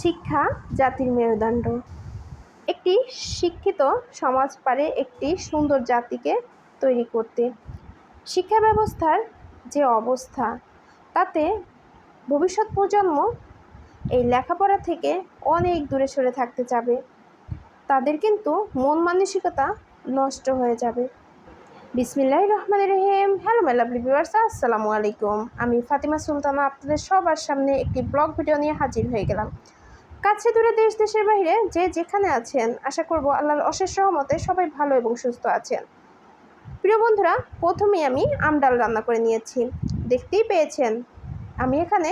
শিক্ষা জাতির মেরুদণ্ড। একটি শিক্ষিত সমাজ পারে একটি সুন্দর জাতিকে তৈরি করতে। শিক্ষা ব্যবস্থার যে অবস্থা, তাতে ভবিষ্যৎ প্রজন্ম এই লেখাপড়া থেকে অনেক দূরে সরে থাকতে যাবে। তাদের কিন্তু মন মানসিকতা নষ্ট হয়ে যাবে। বিসমিল্লাহির রহমানির রহিম। হ্যালো মাই লাভলি ভিউয়ার্স, আসসালামু আলাইকুম। আমি ফাতিমা সুলতানা আপনাদের সবার সামনে একটি ব্লগ ভিডিও নিয়ে হাজির হয়ে গেলাম। কাছে দূরে দেশ দেশের বাইরে যে যেখানে আছেন, আশা করব আল্লাহর অশেষ রহমতে সবাই ভালো এবং সুস্থ আছেন। প্রিয় বন্ধুরা, প্রথমেই আমি আমডাল রান্না করে নিয়েছি। দেখতেই পেয়েছেন আমি এখানে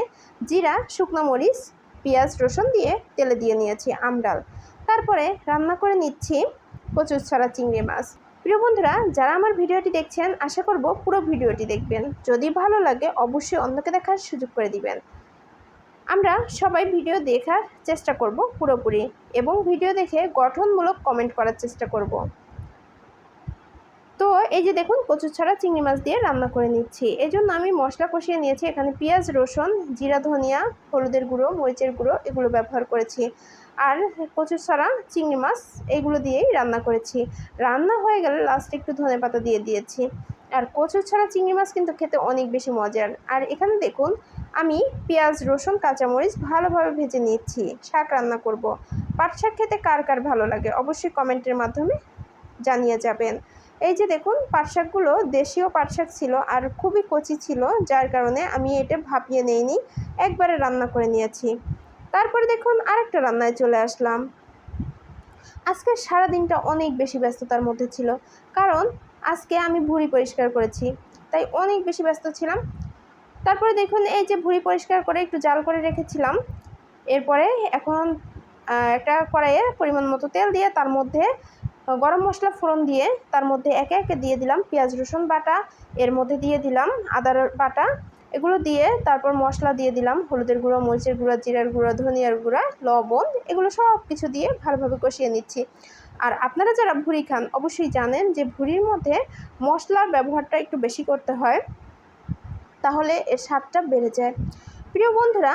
জিরা, শুকনো মরিচ, পেঁয়াজ, রসুন দিয়ে তেলে দিয়ে নিয়েছি আমডাল। তারপরে রান্না করে নিচ্ছি কচুরছড়া চিংড়ি মাছ। প্রিয় বন্ধুরা, যারা আমার ভিডিওটি দেখছেন, আশা করব পুরো ভিডিওটি দেখবেন। যদি ভালো লাগে অবশ্যই অন্যকে দেখার সুযোগ করে দিবেন। আমরা সবাই ভিডিও দেখার চেষ্টা করব পুরোপুরি, এবং ভিডিও দেখে গঠনমূলক কমেন্ট করার চেষ্টা করব। তো এই যে দেখুন, কচুরছড়া চিংড়ি মাছ দিয়ে রান্না করে নিচ্ছি। এই জন্য আমি মশলা কষিয়ে নিয়েছি। এখানে পেঁয়াজ, রসুন, জিরা, ধনিয়া, হলুদের গুঁড়ো, মরিচের গুঁড়ো এগুলো ব্যবহার করেছি। আর কচুরছড়া চিংড়ি মাছ এইগুলো দিয়েই রান্না করেছি। রান্না হয়ে গেলে লাস্টে একটু ধনেপাতা দিয়ে দিয়েছি। আর কচুরছড়া চিংড়ি মাছ কিন্তু খেতে অনেক বেশি মজার। আর এখানে দেখুন, আমি পেঁয়াজ, রসুন, কাঁচামরিচ ভালোভাবে ভেজে নিচ্ছি। শাক রান্না করব। পাট শাক খেতে কার কার ভালো লাগে অবশ্যই কমেন্টের মাধ্যমে জানিয়ে যাবেন। এই যে দেখুন, পাট শাকগুলো দেশীয় পাট শাক ছিল আর খুবই কচি ছিল, যার কারণে আমি এটা ভাপিয়ে নেইনি, একবারে রান্না করে নিয়েছি। তারপরে দেখুন আরেকটা রান্নায় চলে আসলাম। আজকে সারাদিনটা অনেক বেশি ব্যস্ততার মধ্যে ছিল, কারণ আজকে আমি ভুঁড়ি পরিষ্কার করেছি, তাই অনেক বেশি ব্যস্ত ছিলাম। তারপরে দেখুন, এই যে ভুঁড়ি পরিষ্কার করে একটু জাল করে রেখেছিলাম। এরপরে এখন একটা কড়াইয়ে পরিমাণ মতো তেল দিয়ে তার মধ্যে গরম মশলা ফোড়ন দিয়ে তার মধ্যে একে একে দিয়ে দিলাম পেঁয়াজ, রসুন বাটা, এর মধ্যে দিয়ে দিলাম আদার বাটা, এগুলো দিয়ে তারপর মশলা দিয়ে দিলাম হলুদের গুঁড়ো, মরিচের গুঁড়ো, জিরার গুঁড়ো, ধনিয়ার গুঁড়া, লবণ, এগুলো সব কিছু দিয়ে ভালোভাবে কষিয়ে নিচ্ছি। আর আপনারা যারা ভুঁড়ি খান অবশ্যই জানেন যে ভুঁড়ির মধ্যে মশলার ব্যবহারটা একটু বেশি করতে হয়, তাহলে এর স্বাদটা বেড়ে যায়। প্রিয় বন্ধুরা,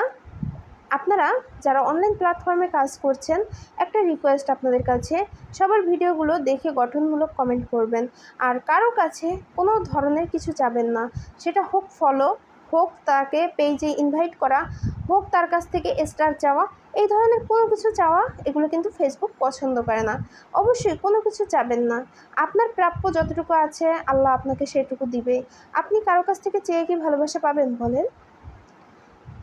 আপনারা যারা অনলাইন প্ল্যাটফর্মে কাজ করছেন, একটা রিকোয়েস্ট আপনাদের কাছে, সবার ভিডিওগুলো দেখে গঠনমূলক কমেন্ট করবেন। আর কারো কাছে কোনো ধরনের কিছু চাবেন না, সেটা হোক ফলো, হোক তাকে পেজে ইনভাইট করা, হোক তার কাছ থেকে স্টার চাওয়া, এই ধরনের কোনো কিছু চাওয়া এগুলো কিন্তু ফেসবুক পছন্দ করে না। অবশ্যই কোনো কিছু চাবেন না। আপনার প্রাপ্য যতটুকু আছে আল্লাহ আপনাকে সেটুকু দিবে। আপনি কারো কাছ থেকে চেয়ে কি ভালোবাসা পাবেন বলেন?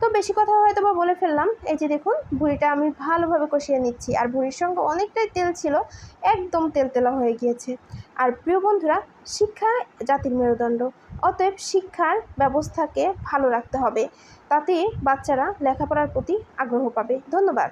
তো বেশি কথা হয়তো বা বলে ফেললাম। এই যে দেখুন, ভুঁড়িটা আমি ভালোভাবে কষিয়ে নিচ্ছি, আর ভুঁড়ির সঙ্গে অনেকটাই তেল ছিল, একদম তেলতেলা হয়ে গিয়েছে। আর প্রিয় বন্ধুরা, শিক্ষা জাতির মেরুদণ্ড, অতএব শিক্ষার ব্যবস্থাকে ভালো রাখতে হবে, তাতে বাচ্চারা লেখাপড়ার প্রতি আগ্রহ পাবে। ধন্যবাদ।